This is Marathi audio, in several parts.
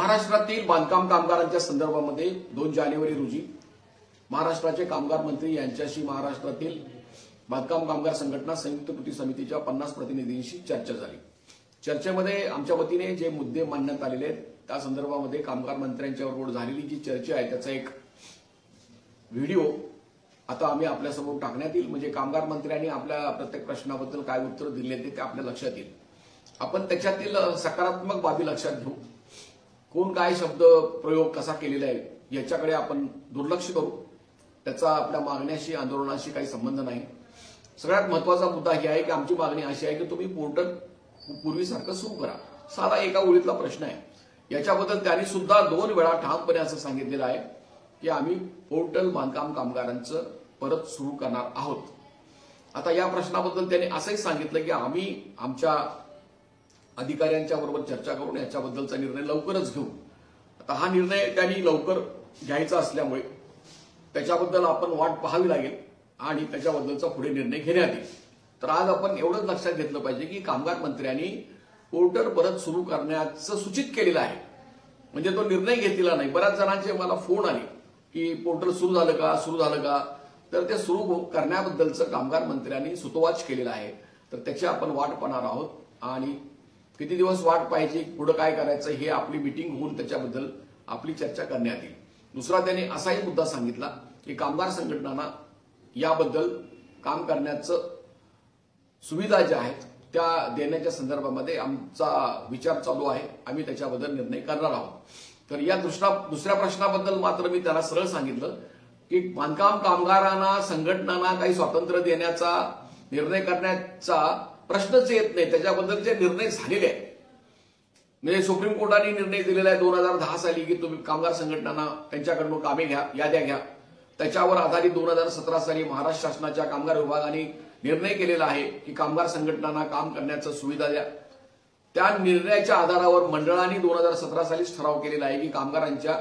महाराष्ट्रातील बांधकाम कामगारांच्या संदर्भामध्ये 2 जानेवारी रोजी महाराष्ट्राचे कामगार मंत्री यांच्याशी महाराष्ट्रातील बांधकाम कामगार संघटना संयुक्त कृती समितीच्या 50 प्रतिनिधींशी चर्चा झाली। चर्चेमध्ये आमच्या वतीने जे मुद्दे मांडण्यात आलेले आहेत त्या संदर्भामध्ये कामगार मंत्र्यांच्याबरोबर झालेली जी चर्चा आहे त्याचा एक व्हिडिओ आता आम्ही आपल्यासमोर टाकण्यात येईल। म्हणजे कामगार मंत्र्यांनी आपल्या प्रत्येक प्रश्नाबद्दल काय उत्तर दिले ते आपल्या लक्षात येईल। आपण त्याच्यातील सकारात्मक बाबी लक्षात घेऊ, कोण काय शब्द प्रयोग कसा केलेला आहे याच्याकडे आपण दुर्लक्ष करू, त्याचा आपल्या मागण्याशी आंदोलनाशी काही संबंध नाही। सगळ्यात महत्त्वाचा मुद्दा हे आहे की आमची मागणी अशी आहे की तुम्ही पोर्टल पूर्वीसारखं सुरू करा। साधा एका ओळीतला प्रश्न आहे। याच्याबद्दल त्यांनी सुद्धा 2 वेळा ठामपणे असं सांगितलेलं आहे की आम्ही पोर्टल बांधकाम कामगारांचं परत सुरू करणार आहोत। आता या प्रश्नाबद्दल त्यांनी असंही सांगितलं की आम्ही आमच्या अधिकाऱ्यांच्या बरोबर चर्चा करून याच्याबद्दलचा निर्णय लवकरच घेऊ। आता हा निर्णय त्यांनी लवकर घ्यायचा असल्यामुळे त्याच्याबद्दल आपण वाट पाहावी लागेल आणि त्याच्याबद्दलचा पुढे निर्णय घेण्यात येईल। तर आज आपण एवढंच लक्षात घेतलं पाहिजे की कामगार मंत्र्यांनी पोर्टल परत सुरू करण्याचं सूचित केलेलं आहे, म्हणजे तो निर्णय घेतलेला नाही। बऱ्याच जणांचे मला फोन आले की पोर्टल सुरू झालं का, तर ते सुरू करण्याबद्दलचं कामगार मंत्र्यांनी सुतोवाच केलेला आहे। तर त्याची आपण वाट पाहणार आहोत आणि किती दिवस वाट पाहायची, पुढे काय करायचं हे आपली मीटिंग होऊन त्याच्याबद्दल आपली चर्चा करण्यात येईल। दुसरा त्यांनी असाही मुद्दा सांगितला की कामगार संघटनांना याबद्दल काम करण्याचं सुविधा ज्या आहेत त्या देण्याच्या संदर्भामध्ये आमचा विचार चालू आहे, आम्ही त्याच्याबद्दल निर्णय करणार आहोत। तर या दुसऱ्या प्रश्नाबद्दल मात्र मी त्याला सरळ सांगितलं की बांधकाम कामगारांना संघटनांना काही स्वातंत्र्य देण्याचा निर्णय करण्याचा प्रश्नच येत नाही, त्याच्याबद्दलचे निर्णय झालेले आहेत। म्हणजे सुप्रीम कोर्टाने निर्णय दिलेला आहे 2010 साली की तुम्ही कामगार संघटनांना त्यांच्याकडून कामे घ्या, याद्या घ्या। त्याच्यावर आधारित 2017 साली महाराष्ट्र शासनाच्या कामगार विभागाने निर्णय केलेला आहे की कामगार संघटनांना काम करण्याची सुविधा द्या। त्या निर्णयाच्या आधारावर मंडळाने 2017 सालीच ठराव केलेला आहे की कामगारांच्या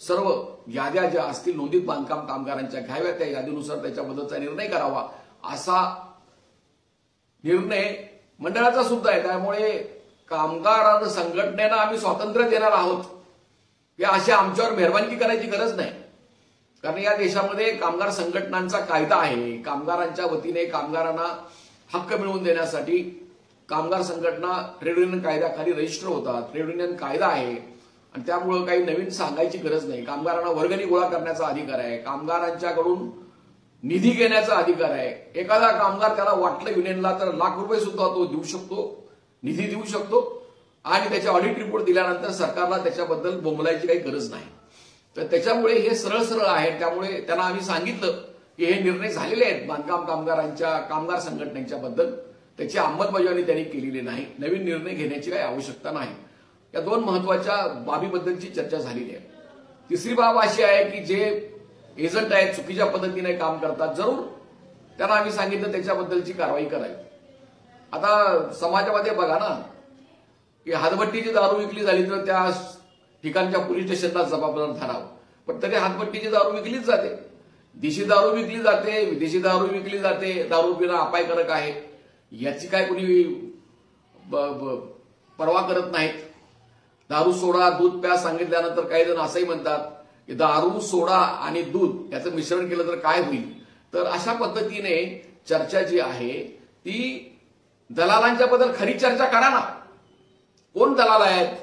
सर्व याद्या ज्या असतील नोंदीत बांधकाम कामगारांच्या घ्याव्या, त्या यादीनुसार त्याच्याबद्दलचा निर्णय करावा असा निर्णय मंडळाचा सुद्धा आहे। त्यामुळे कामगार संघटनेला आम्ही स्वातंत्र्य देणार आहोत या अशी आमच्यावर मेहरबानी करायची गरज नाही, कारण या देशामध्ये कामगार संघटनांचा कायदा आहे। कामगारांच्या वतीने कामगारांना हक्क मिळवून देण्यासाठी कामगार संघटना ट्रेड युनियन कायद्याखाली रजिस्टर होतात। ट्रेड युनियन कायदा आहे आणि त्यामुळे काही नवीन सांगायची गरज नाही। कामगारांना वर्गणी गोळा करण्याचा अधिकार आहे, कामगारांच्याकडून निधी घेण्याचा अधिकार आहे। एखादा कामगार त्याला वाटलं युनियनला तर लाख रुपये सुद्धा तो देऊ शकतो, निधी देऊ शकतो आणि त्याच्या ऑडिट रिपोर्ट दिल्यानंतर सरकारला त्याच्याबद्दल बोंबलायची काही गरज नाही। तर त्याच्यामुळे हे सरळ सरळ आहे। त्यामुळे त्यांना आम्ही सांगितलं की हे निर्णय झालेले आहेत बांधकाम कामगारांच्या कामगार संघटनेच्या बद्दल, त्याची अंमलबजावणी त्यांनी केलेली नाही, नवीन निर्णय घेण्याची काही आवश्यकता नाही। या 2 महत्वाच्या बाबीबद्दलची चर्चा झालेली आहे। तिसरी बाब अशी आहे की जे एजंट आहेत चुकीच्या पद्धतीने काम करतात, जरूर त्यांना आम्ही सांगितलं त्याच्याबद्दलची कारवाई करावी। आता समाजामध्ये बघा ना की हातभट्टीची दारू विकली झाली तर त्या ठिकाणच्या पोलीस स्टेशनला जबाबदार धरावं, पण तरी हातभट्टीची दारू विकलीच जाते, देशी दारू विकली जाते, विदेशी दारू विकली जाते। दारू पिणं अपायकारक आहे याची काय कोणी पर्वा करत नाहीत। दारू सोडा दूध प्या सांगितल्यानंतर काही जण असंही म्हणतात की दारू सोडा आणि दूध याचं मिश्रण केलं तर काय होईल। तर अशा पद्धतीने चर्चा जी आहे ती दलालांच्या बद्दल खरी चर्चा करा ना। कोण दलाल आहेत?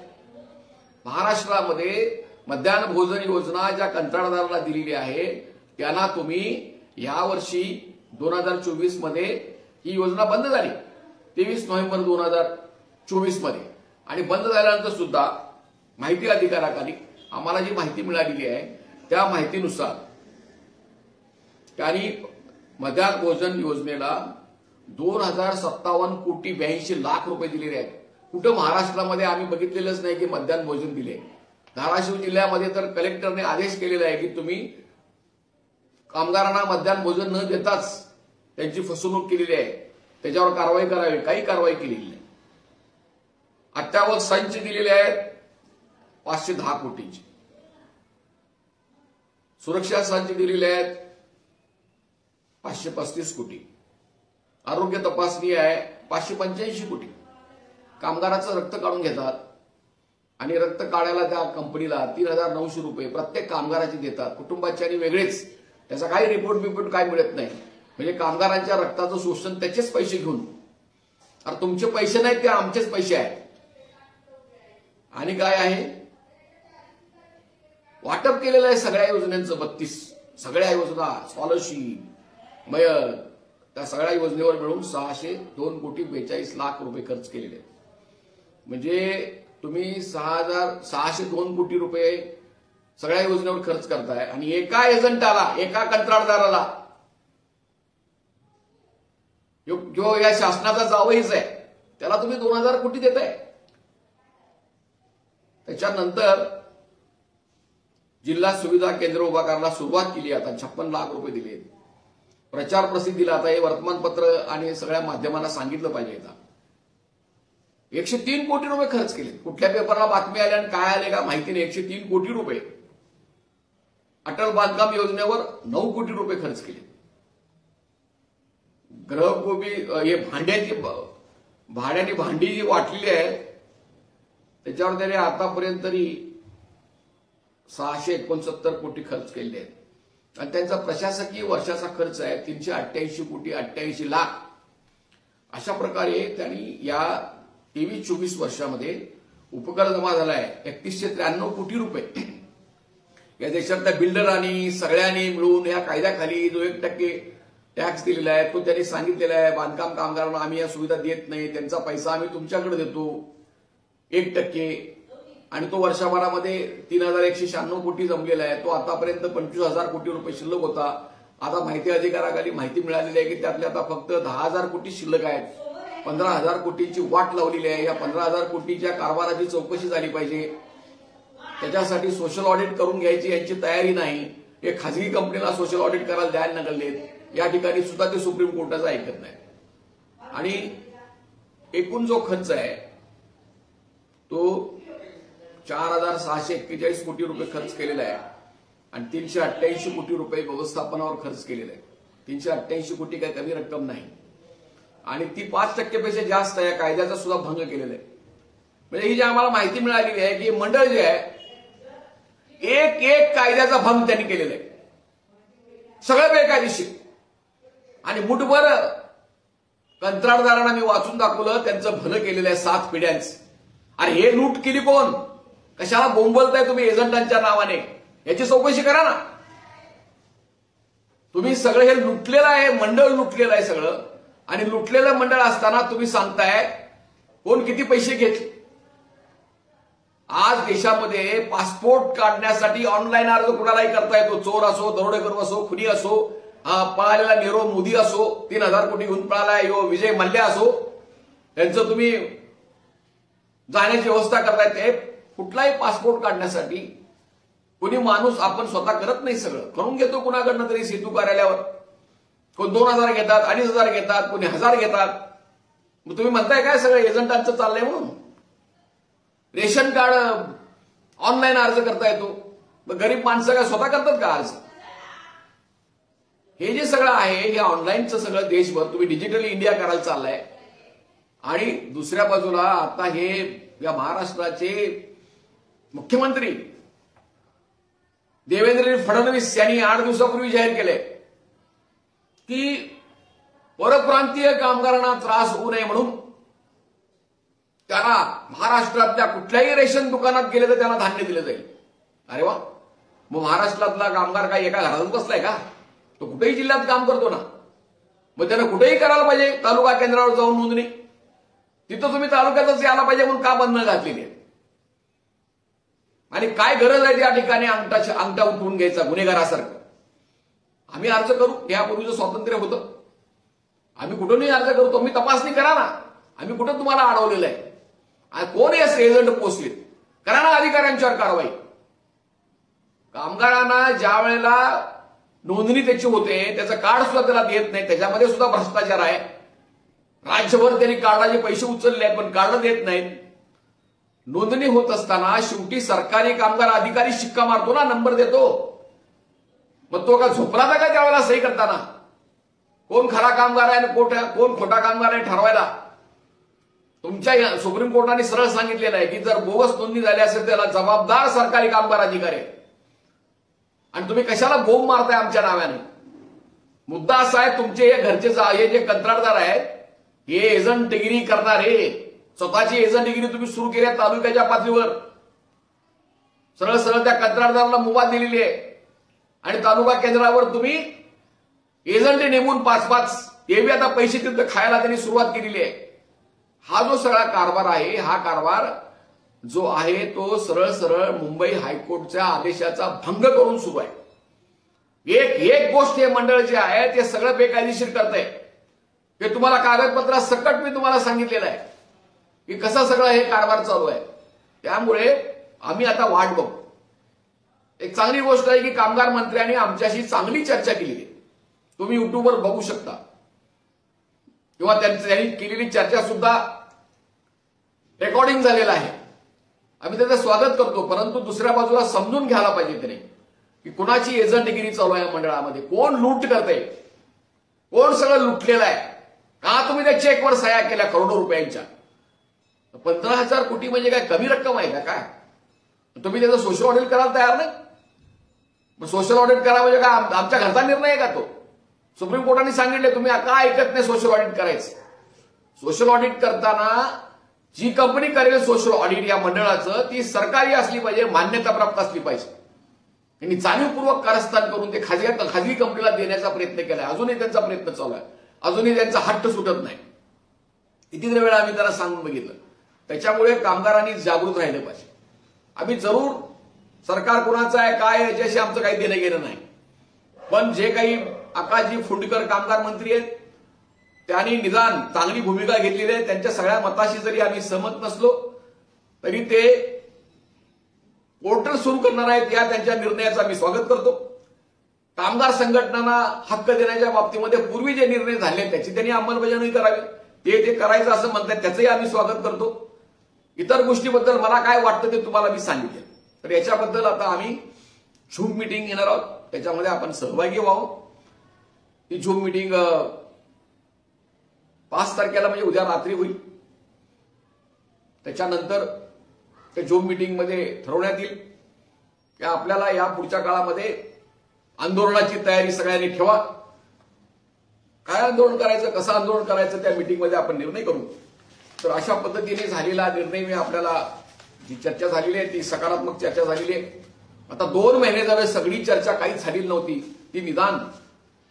महाराष्ट्रामध्ये मध्यान्ह भोजन योजना ज्या कंत्राटदाराला दिलेली आहे त्यांना तुम्ही यावर्षी 2024 मध्ये ही योजना बंद झाली 23 नोव्हेंबर 2024 मध्ये, आणि बंद झाल्यानंतर सुद्धा माहिती अधिकाराखाली आम्हाला जी माहिती मिळालेली आहे त्या माहितीनुसार त्यांनी मध्यान्ह भोजन योजनेला 2057 कोटी 82 लाख रुपये दिलेले आहेत। कुठं महाराष्ट्रामध्ये आम्ही बघितलेलंच नाही की मध्यान्ह भोजन दिले। धाराशिव जिल्ह्यामध्ये तर कलेक्टरने आदेश केलेला आहे की तुम्ही कामगारांना मध्यान्ह भोजन न देताच त्यांची फसवणूक केलेली आहे, त्याच्यावर कारवाई करावी, काही कारवाई केलेली नाही। अत्यावक संच दिलेले आहेत 510 कोटींचे, सुरक्षा संच दिलेले आहेत 535 कोटी, आरोग्य तपासणी आहे 585 कोटी, कामगाराचं रक्त काढून घेतात आणि रक्त काढायला त्या कंपनीला 3,900 रुपये प्रत्येक कामगाराचे देतात, कुटुंबाचे आणि वेगळेच. त्याचा काही रिपोर्ट काय मिळत नाही. म्हणजे कामगारांच्या रक्ताचं शोषण त्याचेच पैसे घेऊन. अरे तुमचे पैसे नाहीत, ते आमचेच पैसे आहेत. आणि काय आहे, वाटप केलेलं आहे सगळ्या योजनांचं 32 सगळ्या योजना, स्कॉलरशिप, मयत, त्या सगळ्या योजनेवर मिळून 602,42,00,000 रुपये खर्च केलेले आहेत. म्हणजे तुम्ही 6,602 कोटी रुपये सगळ्या योजनेवर खर्च करताय आणि एका एजंटाला, एका कंत्राटदाराला, जो या शासनाचा जावईच आहे, त्याला तुम्ही 2,000 कोटी देताय. त्याच्यानंतर जिल्हा सुविधा केंद्र उभा करायला सुरुवात केली. आता 56 लाख रुपये दिले. प्रचार प्रसिद्धीला आता हे वर्तमानपत्र आणि सगळ्या माध्यमांना सांगितलं पाहिजे. आता 103 कोटी रुपये खर्च केले. कुठल्या पेपरला बातमी आल्या आणि काय आले का माहिती नाही. 103 कोटी रुपये. अटल बांधकाम योजनेवर 9 कोटी रुपये खर्च केले. गृहकोबी हे भाड्याने भांडी जी वाटलेली आहे त्याच्यावर त्याने आतापर्यंत तरी 669 कोटी खर्च केले आहेत. आणि त्यांचा प्रशासकीय वर्षाचा खर्च आहे 388 कोटी 88 लाख. अशा प्रकारे त्यांनी या 23-24 वर्षामध्ये उपकर जमा झाला आहे 3193 कोटी रुपये. या देशातल्या बिल्डरांनी सगळ्यांनी मिळून या कायद्याखाली जो 1% टॅक्स दिलेला आहे तो त्यांनी सांगितलेला आहे, बांधकाम कामगारांना आम्ही या सुविधा देत नाही, त्यांचा पैसा आम्ही तुमच्याकडे देतो 1%. आणि तो वर्षभरामध्ये 3,196 कोटी जमलेला आहे. तो आतापर्यंत 25,000 कोटी रुपये शिल्लक होता. आता माहिती अधिकाराखाली माहिती मिळालेली आहे की त्यातले आता फक्त 10,000 कोटी शिल्लक आहेत. 15,000 कोटींची वाट लावलेली आहे. या 15,000 कोटीच्या कारभाराची चौकशी झाली पाहिजे. त्याच्यासाठी सोशल ऑडिट करून घ्यायची यांची तयारी नाही. हे खाजगी कंपनीला सोशल ऑडिट करायला द्यायला नकललेत. या ठिकाणी सुद्धा ते सुप्रीम कोर्टाचं ऐकत नाही. आणि एकूण जो खर्च आहे तो 4,641 कोटी रुपये खर्च केलेला आहे. आणि 388 कोटी रुपये व्यवस्थापनावर खर्च केलेला आहे. 388 कोटी काही कमी रक्कम नाही. आणि ती 5% पेक्षा जास्त आहे. कायद्याचा सुद्धा भंग केलेला आहे. म्हणजे ही जी आम्हाला माहिती मिळालेली आहे की मंडळ जे आहे एक कायद्याचा भंग त्यांनी केलेला आहे. सगळं बेकायदेशीर. आणि मुठभर कंत्राटदारांना मी वाचून दाखवलं त्यांचं भलं केलेलं आहे 7 पिढ्यांचं. अरे हे लूट केली कोण? कशाला बोंबलताय तुम्ही एजंटांच्या नावाने? याची चौकशी करा ना. तुम्ही सगळं हे लुटलेलं आहे, मंडळ लुटलेलं आहे सगळं. आणि लुटलेलं मंडळ असताना तुम्ही सांगताय कोण किती पैसे घेतले. आज देशामध्ये पासपोर्ट काढण्यासाठी ऑनलाईन अर्ज कुणालाही करता येतो. चोर असो, दरोडेखोर असो, खुनी असो, पळालेला नीरव मोदी असो, 3,000 कोटी घेऊन पळाला विजय मल्ल्या असो, त्यांचं तुम्ही जाण्याची व्यवस्था करताय. ते कुठलाही पासपोर्ट काढण्यासाठी कोणी माणूस आपण स्वतः करत नाही. सगळं करून घेतो कुणाकडनं तरी सेतू कार्यालयावर. कोण 2,000 घेतात, 2,500 घेतात, कोणी 1,000 घेतात. मग तुम्ही म्हणताय काय सगळं एजंटांचं चाललंय म्हणून? रेशन कार्ड ऑनलाईन अर्ज करता येतो. मग गरीब माणसं काय स्वतः करतात का अर्ज? हे जे सगळं आहे हे ऑनलाईनचं सगळं देशभर तुम्ही डिजिटल इंडिया करायला चाललाय. आणि दुसऱ्या बाजूला आता हे या महाराष्ट्राचे मुख्यमंत्री देवेंद्र फडणवीस यांनी 8 दिवसापूर्वी जाहीर केले की परप्रांतीय कामगारांना त्रास होऊ नये म्हणून त्यांना महाराष्ट्रातल्या कुठल्याही रेशन दुकानात गेले तर त्यांना धान्य दिलं जाईल. अरे वा. मग महाराष्ट्रातला कामगार काय एका घरातच बसलाय का? तो कुठेही जिल्ह्यात काम करतो ना. मग त्यानं कुठेही करायला पाहिजे. तालुका केंद्रावर जाऊन नोंदणी. तिथं तुम्ही तालुक्यातच यायला पाहिजे म्हणून का बंधनं घातलेली आहे? आणि काय गरज आहे त्या ठिकाणी अंगठा उठवून घ्यायचा गुन्हेगारासारखं? आम्ही अर्ज करू. यापूर्वीचं स्वातंत्र्य होतं. आम्ही कुठूनही अर्ज करतो. मी तपासणी करा ना. आम्ही कुठं तुम्हाला अडवलेलं आहे? कोण असे एजंट पोचले? करा ना अधिकाऱ्यांच्यावर कारवाई. कामगारांना ज्या वेळेला नोंदणी त्याची होते त्याचं कार्ड सुद्धा त्याला देत नाही. त्याच्यामध्ये सुद्धा भ्रष्टाचार आहे. राज्यभर त्यांनी कार्डाचे पैसे उचलले आहेत पण कार्ड देत नाहीत. नोंदणी होत असताना शेवटी सरकारी कामगार अधिकारी शिक्का मारतो ना, नंबर देतो. मग तो का झोपला का त्यावेळेला सही करताना? कोण खरा कामगार आहे आणि कोण खोटा कामगार आहे ठरवायला? तुमच्या सुप्रीम कोर्टाने सरळ सांगितलेलं आहे की जर बोगस नोंदणी झाली असेल त्याला जबाबदार सरकारी कामगार अधिकारी आहे. आणि तुम्ही कशाला बोंब मारताय आमच्या नावाने? मुद्दा असा आहे, तुमचे हे घरचे हे जे कंत्राटदार आहेत हे एजंटगिरी करणारे, स्वतःची एजंटगिरी तुम्ही सुरू केली आहे तालुक्याच्या पातळीवर. सरळ सरळ त्या कंत्राटदाराला मुभा दिलेली आहे आणि तालुका केंद्रावर तुम्ही एजंट नेमून 5-5 हे बी आता पैसे तिथं खायला त्यांनी सुरुवात केलेली आहे. हा जो सगळा कारभार आहे, हा कारभार जो आहे तो सरळ सरळ मुंबई हायकोर्टच्या आदेशाचा भंग करून सुरू आहे. एक गोष्ट हे मंडळ जे आहे ते सगळं बेकायदेशीर करत आहे. हे तुम्हाला कागदपत्रा सकट मी तुम्हाला सांगितलेलं आहे की कसं सगळं हे कारभार चालू आहे. त्यामुळे आम्ही आता वाट बघू. एक चांगली गोष्ट आहे की कामगार मंत्र्यांनी आमच्याशी चांगली चर्चा केली आहे. तुम्ही युट्यूबवर बघू शकता किंवा त्यांनी केलेली चर्चा सुद्धा रेकॉर्डिंग झालेलं आहे. आम्ही त्याचं स्वागत करतो, परंतु दुसऱ्या बाजूला समजून घ्यायला पाहिजे त्याने की कुणाची एजंटगिरी चालू आहे मंडळामध्ये, कोण लूट करते, कोण सगळं लुटलेलं आहे. का तुम्ही त्या चेकवर सह्या केल्या करोडो रुपयांच्या? 15,000 कोटी म्हणजे काय कमी रक्कम आहे का? काय तुम्ही त्याचं सोशल ऑडिट करायला तयार नाही? मग सोशल ऑडिट करा म्हणजे काय आमच्या घरचा निर्णय आहे का तो? सुप्रीम कोर्टाने सांगितले तुम्ही का ऐकत नाही सोशल ऑडिट करायचं. सोशल ऑडिट करताना जी कंपनी करेल सोशल ऑडिट या मंडळाचं ती सरकारी असली पाहिजे, मान्यता प्राप्त असली पाहिजे. त्यांनी जाणीवपूर्वक कारस्थान करून ते खाजगी कंपनीला देण्याचा प्रयत्न केलाय. अजूनही त्यांचा प्रयत्न चालू आहे, अजूनही त्यांचा हट्ट सुटत नाही. किती वेळा आम्ही त्याला सांगून बघितलं. त्याच्यामुळे कामगारांनी जागृत राहिलं पाहिजे. आम्ही जरूर सरकार कुणाचं आहे काय याच्याशी आमचं काही देणं घेणं नाही, पण जे काही आकाशजी फुंडकर कामगार मंत्री आहेत त्यांनी निदान चांगली भूमिका घेतलेली आहे. त्यांच्या सगळ्या मताशी जरी आम्ही सहमत नसलो तरी ते पोर्टल सुरू करणार आहेत या त्यांच्या निर्णयाचं आम्ही स्वागत करतो. कामगार संघटनांना हक्क देण्याच्या बाबतीमध्ये पूर्वी जे निर्णय झाले त्याची त्यांनी अंमलबजावणी करावी, ते करायचं असं म्हणतात, त्याचंही आम्ही स्वागत करतो. इतर गोष्टीबद्दल मला काय वाटतं ते तुम्हाला मी सांगितलं. तर याच्याबद्दल आता आम्ही झूम मीटिंग घेणार आहोत, त्याच्यामध्ये आपण सहभागी व्हावं. ही झूम मीटिंग 5 तारखेला म्हणजे उद्या रात्री होईल. त्याच्यानंतर त्या झूम मीटिंगमध्ये ठरवण्यात येईल की आपल्याला या पुढच्या काळामध्ये आंदोलनाची तयारी सगळ्यांनी ठेवा. काय आंदोलन करायचं, कसं आंदोलन करायचं त्या मीटिंगमध्ये आपण निर्णय करू. तर अशा पद्धतीने झालेला निर्णय मी आपल्याला जी चर्चा झालेली आहे ती सकारात्मक चर्चा झालेली आहे. आता 2 महिने झाले सगळी चर्चा काहीच झालेली नव्हती, ती निदान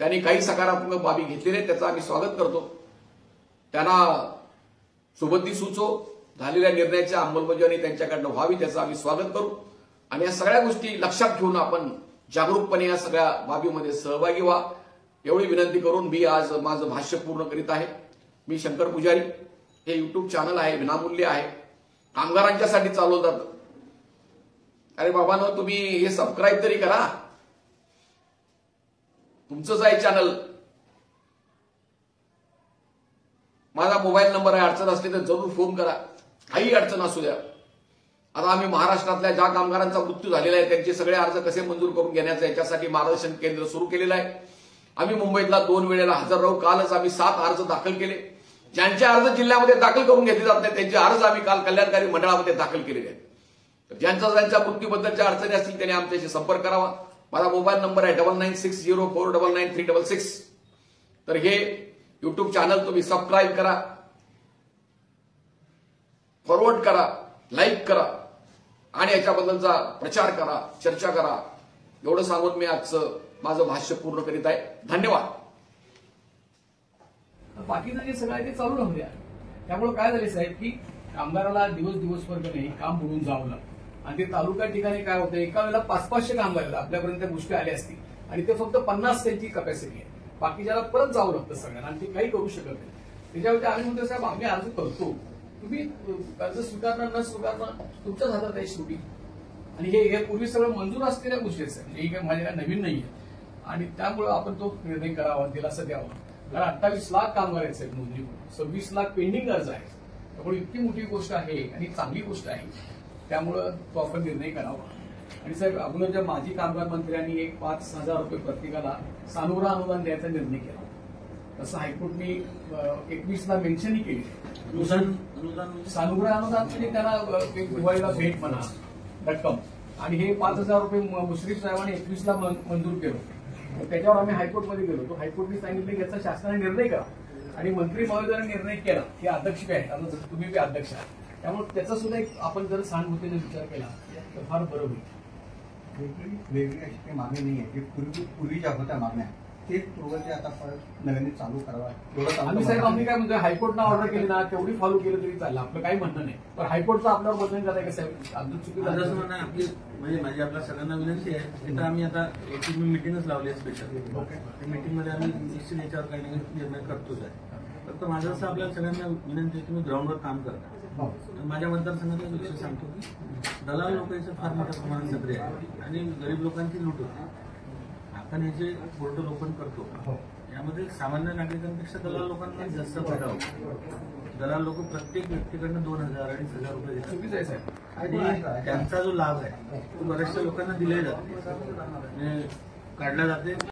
त्यांनी काही सकारात्मक बाबी घेतलेल्या आहेत, त्याचं आम्ही स्वागत करतो. त्यांना सुबत्ती सुचो, झालेल्या निर्णयाची अंमलबजावणी त्यांच्याकडनं व्हावी त्याचं आम्ही स्वागत करू. आणि या सगळ्या गोष्टी लक्षात ठेवून आपण जागरूकपणे या सगळ्या बाबीमध्ये सहभागी व्हा एवढी विनंती करून मी आज माझं भाष्य पूर्ण करीत आहे. मी शंकर पुजारी. हे युट्यूब चॅनल आहे, विनामूल्य आहे, कामगारांच्यासाठी चालवलं जातं. अरे बाबांनो, तुम्ही हे सबस्क्राईब तरी करा, तुमचंच आहे चॅनल. माझा मोबाईल नंबर आहे, अडचण असली तर जरूर फोन करा, काही अडचण असू द्या. आता आम्ही महाराष्ट्रातल्या ज्या कामगारांचा मृत्यू झालेला आहे त्यांचे सगळे अर्ज कसे मंजूर करून घेण्याचं याच्यासाठी मार्गदर्शन केंद्र सुरू केलेलं आहे. आम्ही मुंबईतला 2 वेळेला हजर राहू. कालच आम्ही 7 अर्ज दाखल केले. ज्यांचे अर्ज जिल्ह्यामध्ये दाखल करून घेतले जात नाही त्यांचे अर्ज आम्ही काल कल्याणकारी मंडळामध्ये दाखल केलेले आहेत. ज्यांच्या मृत्यूबद्दलच्या अडचणी असतील त्यांनी आमच्याशी संपर्क करावा. माझा मोबाईल नंबर आहे 9960499366. तर हे युट्यूब चॅनल तुम्ही सबस्क्राईब करा, फॉरवर्ड करा, लाईक करा आणि याच्याबद्दलचा प्रचार करा, चर्चा करा. एवढं सांगून मी आजचं माझं भाष्य पूर्ण करीत आहे. धन्यवाद. बाकीचं जे सगळं आहे ते चालू राहू द्या. त्यामुळे काय झाले साहेब की कामगाराला दिवसभर नाही काम बुडून जावं लागतं आणि ते तालुका ठिकाणी काय होतं एका वेळेला 500-500 कामगार आपल्यापर्यंत त्या गोष्टी आल्या असतील आणि ते फक्त 50 त्यांची कपॅसिटी आहे. बाकीच्याला परत जावं लागतं सगळ्यांना आणि ते काही करू शकत नाही. त्याच्यावरती आम्ही म्हणतो साहेब आम्ही अर्ज करतो, तुम्ही कर्ज स्वीकारणं न स्वीकारणं तुमच्याच हातात आहे शेवटी. आणि हे पूर्वी सगळं मंजूर असलेल्या गोष्टी आहेत म्हणजे काही माझ्या नवीन नाहीये आणि त्यामुळे आपण तो निर्णय करावा, दिलासा द्यावा. कारण 28 लाख कामगार आहेत साहेब नोंदणी, 26 लाख पेंडिंग अर्ज आहेत. त्यामुळे इतकी मोठी गोष्ट आहे आणि चांगली गोष्ट आहे, त्यामुळं तो आपण निर्णय करावा. आणि साहेब अगोदरच्या माजी कामगार मंत्र्यांनी एक 5,000 रुपये प्रत्येकाला सानुग्रह अनुदान द्यायचा निर्णय केला. तसं हायकोर्टने 21ला मेन्शनही केली. अनुदान सानुग्रह अनुदान म्हणजे त्याला एक दिवाळीला भेट म्हणा रक्कम, आणि हे 5,000 रुपये मुश्रीफ साहेबांनी 21ला मंजूर केलं. तर त्याच्यावर आम्ही हायकोर्टमध्ये गेलो. तो हायकोर्टने सांगितलं की याचा शासनाने निर्णय करा, आणि मंत्री महोदयाने निर्णय केला की अध्यक्ष काय आता जसं तुम्ही बी अध्यक्ष आहात, त्यामुळे त्याचा सुद्धा एक आपण जर सहानुभूतीने विचार केला तर फार बरं होईल. वेगळी अशी काही मागणी नाही आहे, पूर्वी ज्या होत्या मागण्या तेच पूर्वचे आता परत नव्याने चालू करावा. आम्ही साहेब आम्ही काय म्हणतोय, हायकोर्टनं ऑर्डर केली ना तेवढी फॉलो केलं तरी चाललं, आपलं काही म्हणणं नाही. पण हायकोर्टचं आपल्यावर बदलून जात आहे का साहेब? अगदी चुकीचं माझं म्हणणं आहे, आपली म्हणजे माझी आपल्या सगळ्यांना विनंती आहे. तिथं आम्ही आता एक मिटिंगच लावली आहे स्पेशल. त्या मिटिंगमध्ये आम्ही निश्चित याच्यावर काही ना काही निर्णय करतोच आहे. फक्त माझं असं आपल्याला सगळ्यांना विनंती आहे की तुम्ही ग्राउंडवर काम करता. माझ्या मतदारसंघाचा विषय सांगतो की दलाल लोक याचं फार मोठ्या प्रमाणात सक्रिय आहे आणि गरीब लोकांची लूट होते. आपण हे जे पोर्टल ओपन करतो यामध्ये सामान्य नागरिकांपेक्षा दलाल लोकांना जास्त फायदा होतो. दलाल लोक प्रत्येक व्यक्तीकडनं 2,000 2,500 रुपये देतात. चुकीचं आहे साहेब. आणि त्यांचा जो लाभ आहे तो बऱ्याचशा लोकांना दिला जातो, काढला जाते.